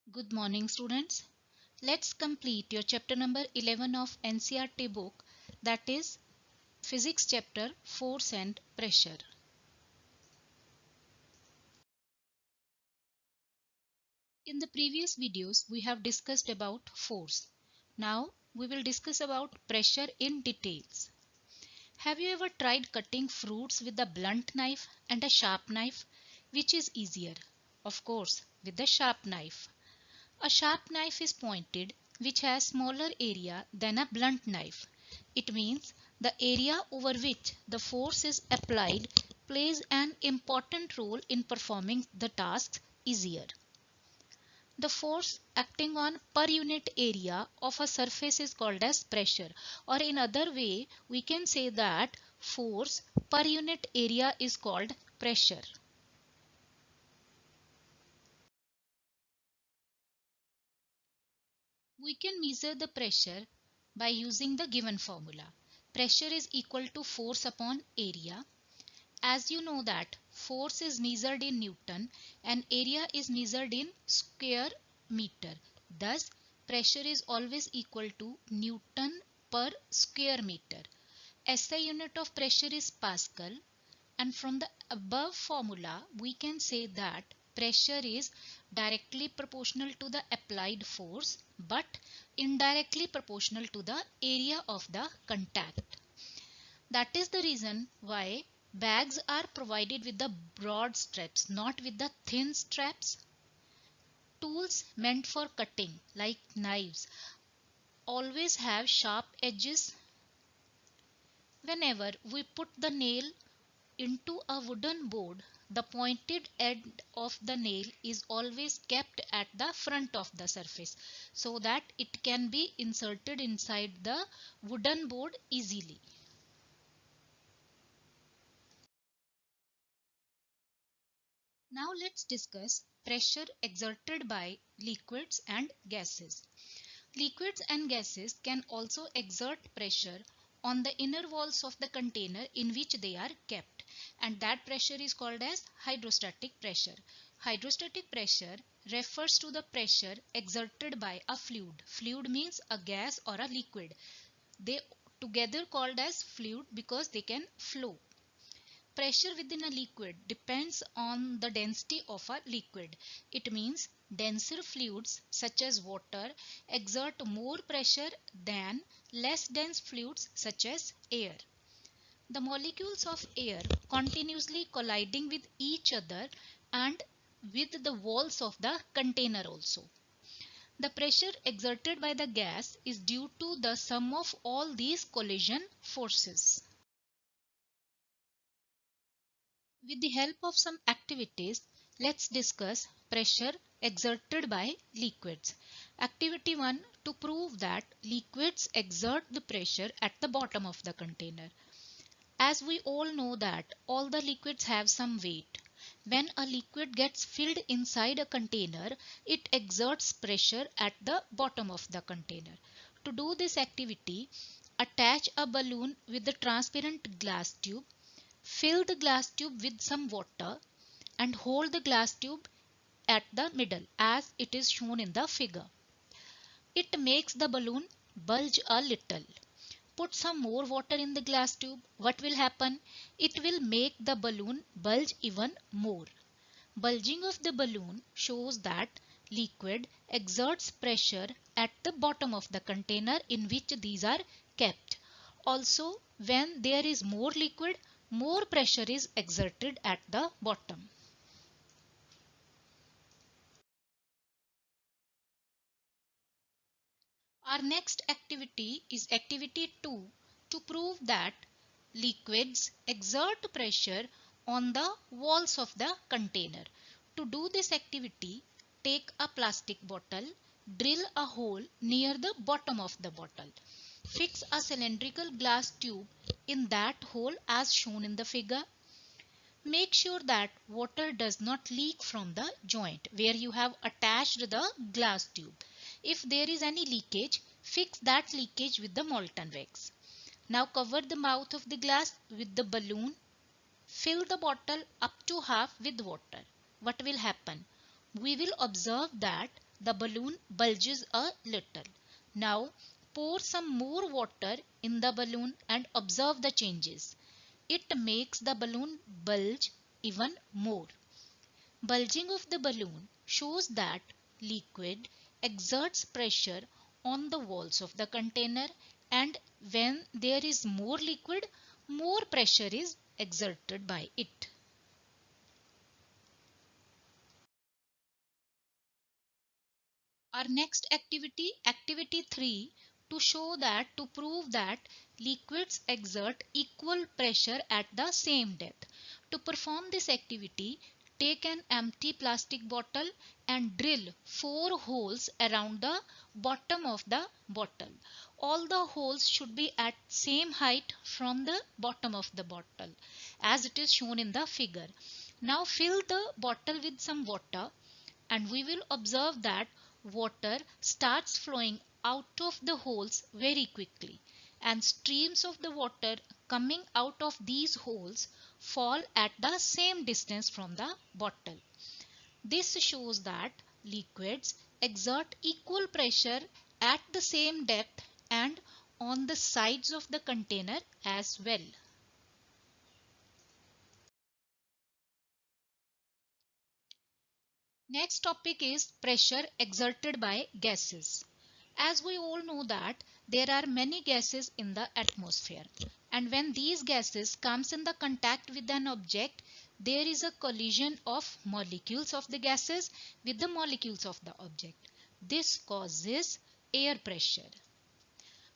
Good morning, students. Let's complete your chapter number 11 of NCERT book, that is Physics chapter Force and Pressure. In the previous videos, we have discussed about force. Now we will discuss about pressure in details. Have you ever tried cutting fruits with a blunt knife and a sharp knife? Which is easier? Of course, with the sharp knife. A sharp knife is pointed, which has smaller area than a blunt knife. It means the area over which the force is applied plays an important role in performing the tasks easier. The force acting on per unit area of a surface is called as pressure, or in other way we can say that force per unit area is called pressure. We can measure the pressure by using the given formula. Pressure is equal to force upon area. As you know that force is measured in Newton and area is measured in square meter. Thus, pressure is always equal to Newton per square meter. SI unit of pressure is Pascal, and from the above formula we can say that pressure is directly proportional to the applied force but indirectly proportional to the area of the contact. That is the reason why bags are provided with the broad straps, not with the thin straps. Tools meant for cutting like knives always have sharp edges. Whenever we put the nail into a wooden board, the pointed end of the nail is always kept at the front of the surface so that it can be inserted inside the wooden board easily. Now let's discuss pressure exerted by liquids and gases. Liquids and gases can also exert pressure on the inner walls of the container in which they are kept, and that pressure is called as hydrostatic pressure. Hydrostatic pressure refers to the pressure exerted by a fluid. Fluid means a gas or a liquid. They together called as fluid because they can flow. Pressure within a liquid depends on the density of a liquid. It means denser fluids such as water exert more pressure than less dense fluids such as air. The molecules of air continuously colliding with each other and with the walls of the container also. The pressure exerted by the gas is due to the sum of all these collision forces. With the help of some activities, let's discuss pressure exerted by liquids. Activity 1, to prove that liquids exert the pressure at the bottom of the container. As we all know that all the liquids have some weight. When a liquid gets filled inside a container, it exerts pressure at the bottom of the container. To do this activity, attach a balloon with the transparent glass tube. Fill the glass tube with some water and hold the glass tube at the middle as it is shown in the figure. It makes the balloon bulge a little. Put some more water in the glass tube. What will happen? It will make the balloon bulge even more. Bulging of the balloon shows that liquid exerts pressure at the bottom of the container in which these are kept. Also, when there is more liquid, more pressure is exerted at the bottom. Our next activity is activity 2, to prove that liquids exert pressure on the walls of the container. To do this activity, take a plastic bottle, drill a hole near the bottom of the bottle. Fix a cylindrical glass tube in that hole as shown in the figure. Make sure that water does not leak from the joint where you have attached the glass tube. If there is any leakage, fix that leakage with the molten wax. Now cover the mouth of the glass with the balloon. Fill the bottle up to half with water. What will happen? We will observe that the balloon bulges a little. Now pour some more water in the balloon and observe the changes. It makes the balloon bulge even more. Bulging of the balloon shows that liquid exerts pressure on the walls of the container, and when there is more liquid, more pressure is exerted by it. Our next activity, activity 3, to prove that liquids exert equal pressure at the same depth. To perform this activity, take an empty plastic bottle and drill 4 holes around the bottom of the bottle. All the holes should be at same height from the bottom of the bottle as it is shown in the figure. Now fill the bottle with some water, and we will observe that water starts flowing out of the holes very quickly, and streams of the water coming out of these holes fall at the same distance from the bottle. This shows that liquids exert equal pressure at the same depth and on the sides of the container as well. Next topic is pressure exerted by gases. As we all know that there are many gases in the atmosphere, and when these gases comes in the contact with an object, there is a collision of molecules of the gases with the molecules of the object. This causes air pressure.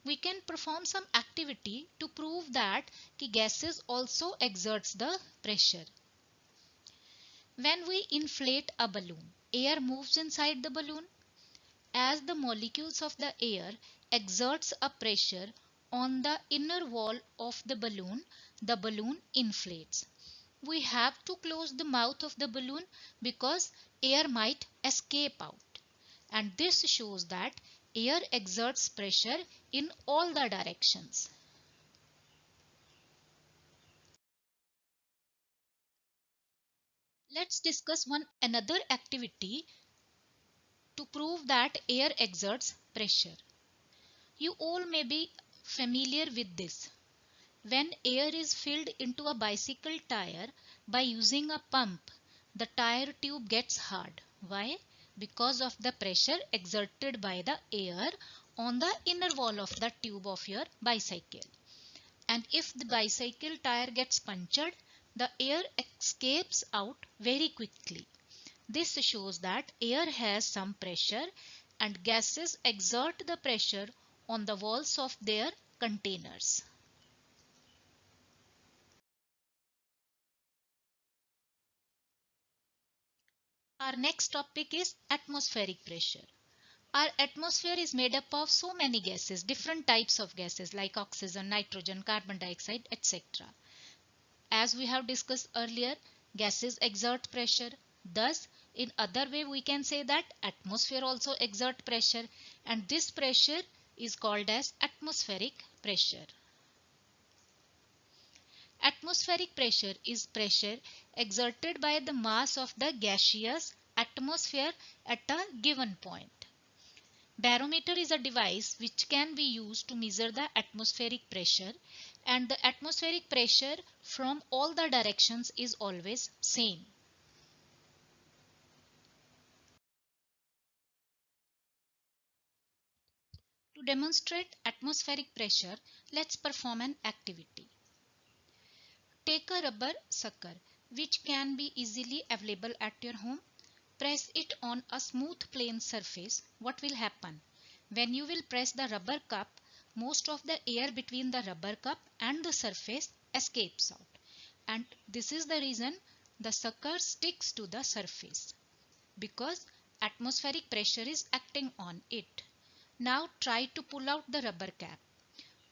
We can perform some activity to prove that the gases also exerts the pressure. When we inflate a balloon, air moves inside the balloon. As the molecules of the air exerts a pressure on the inner wall of the balloon inflates. We have to close the mouth of the balloon because air might escape out. And this shows that air exerts pressure in all the directions. Let's discuss one another activity to prove that air exerts pressure. You all may be familiar with this. When air is filled into a bicycle tire by using a pump, the tire tube gets hard. Why? Because of the pressure exerted by the air on the inner wall of the tube of your bicycle. And if the bicycle tire gets punctured, the air escapes out very quickly. This shows that air has some pressure and gases exert the pressure on the walls of their containers. Our next topic is atmospheric pressure. Our atmosphere is made up of so many gases, different types of gases like oxygen, nitrogen, carbon dioxide, etc. As we have discussed earlier, gases exert pressure. Thus, in other way we can say that atmosphere also exert pressure, and this pressure is called as atmospheric pressure. Atmospheric pressure is pressure exerted by the mass of the gaseous atmosphere at a given point. Barometer is a device which can be used to measure the atmospheric pressure, and the atmospheric pressure from all the directions is always same. To demonstrate atmospheric pressure, let's perform an activity. Take a rubber sucker which can be easily available at your home. Press it on a smooth plain surface. What will happen? When you will press the rubber cup, most of the air between the rubber cup and the surface escapes out. And this is the reason the sucker sticks to the surface, because atmospheric pressure is acting on it. Now try to pull out the rubber cap.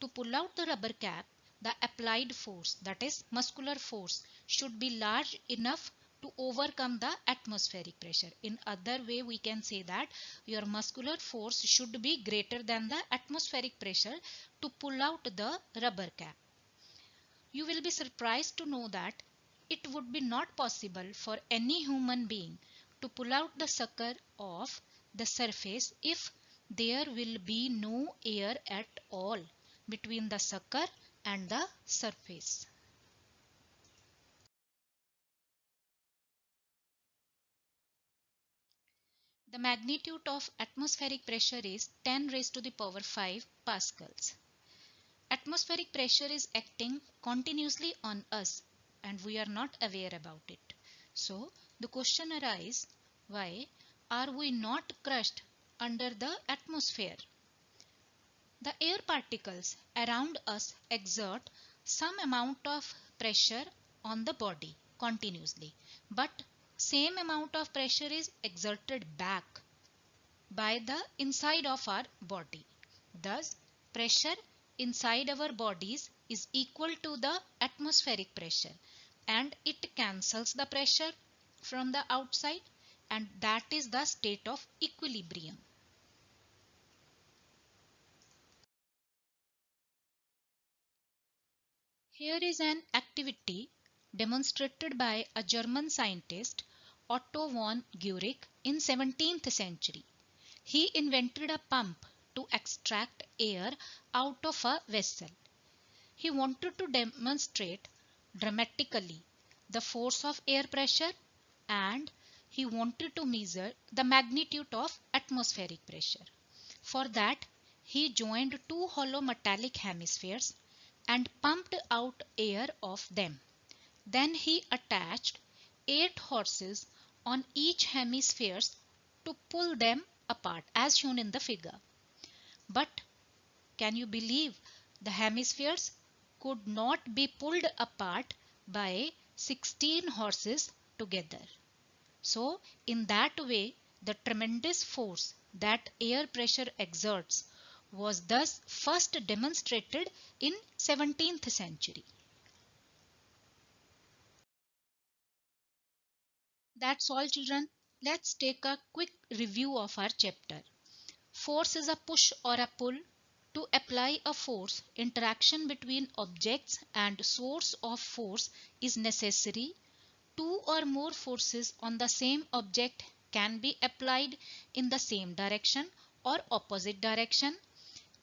To pull out the rubber cap, the applied force, that is muscular force, should be large enough to overcome the atmospheric pressure. In other way, we can say that your muscular force should be greater than the atmospheric pressure to pull out the rubber cap. You will be surprised to know that it would be not possible for any human being to pull out the sucker of the surface if there will be no air at all between the sucker and the surface. The magnitude of atmospheric pressure is 10 raised to the power 5 pascals. Atmospheric pressure is acting continuously on us and we are not aware about it. So the question arises, why are we not crushed under the atmosphere? The air particles around us exert some amount of pressure on the body continuously, but same amount of pressure is exerted back by the inside of our body. Thus, pressure inside our bodies is equal to the atmospheric pressure and it cancels the pressure from the outside, and that is the state of equilibrium. Here is an activity demonstrated by a German scientist Otto von Guericke in 17th century. He invented a pump to extract air out of a vessel. He wanted to demonstrate dramatically the force of air pressure and he wanted to measure the magnitude of atmospheric pressure. For that, he joined two hollow metallic hemispheres and pumped out air of them. Then he attached 8 horses on each hemisphere to pull them apart as shown in the figure. But can you believe the hemispheres could not be pulled apart by 16 horses together. So in that way the tremendous force that air pressure exerts was thus first demonstrated in 17th century. That's all children. Let's take a quick review of our chapter. Force is a push or a pull. To apply a force, interaction between objects and source of force is necessary. Two or more forces on the same object can be applied in the same direction or opposite direction.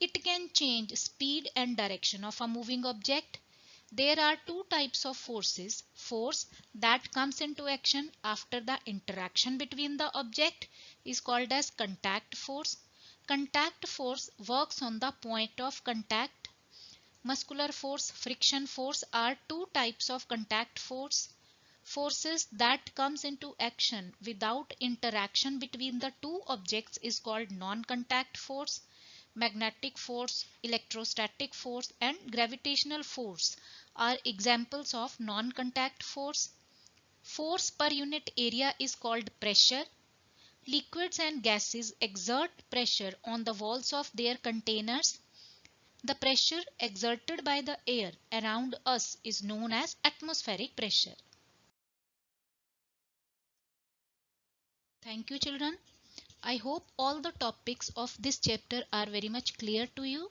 It can change speed and direction of a moving object. There are two types of forces. Force that comes into action after the interaction between the object is called as contact force. Contact force works on the point of contact. Muscular force, friction force are two types of contact force. Forces that comes into action without interaction between the two objects is called non-contact force. Magnetic force, electrostatic force and gravitational force are examples of non-contact force. Force per unit area is called pressure. Liquids and gases exert pressure on the walls of their containers. The pressure exerted by the air around us is known as atmospheric pressure. Thank you children. I hope all the topics of this chapter are very much clear to you.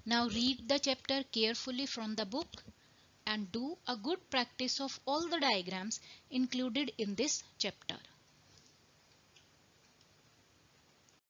Now read the chapter carefully from the book and do a good practice of all the diagrams included in this chapter.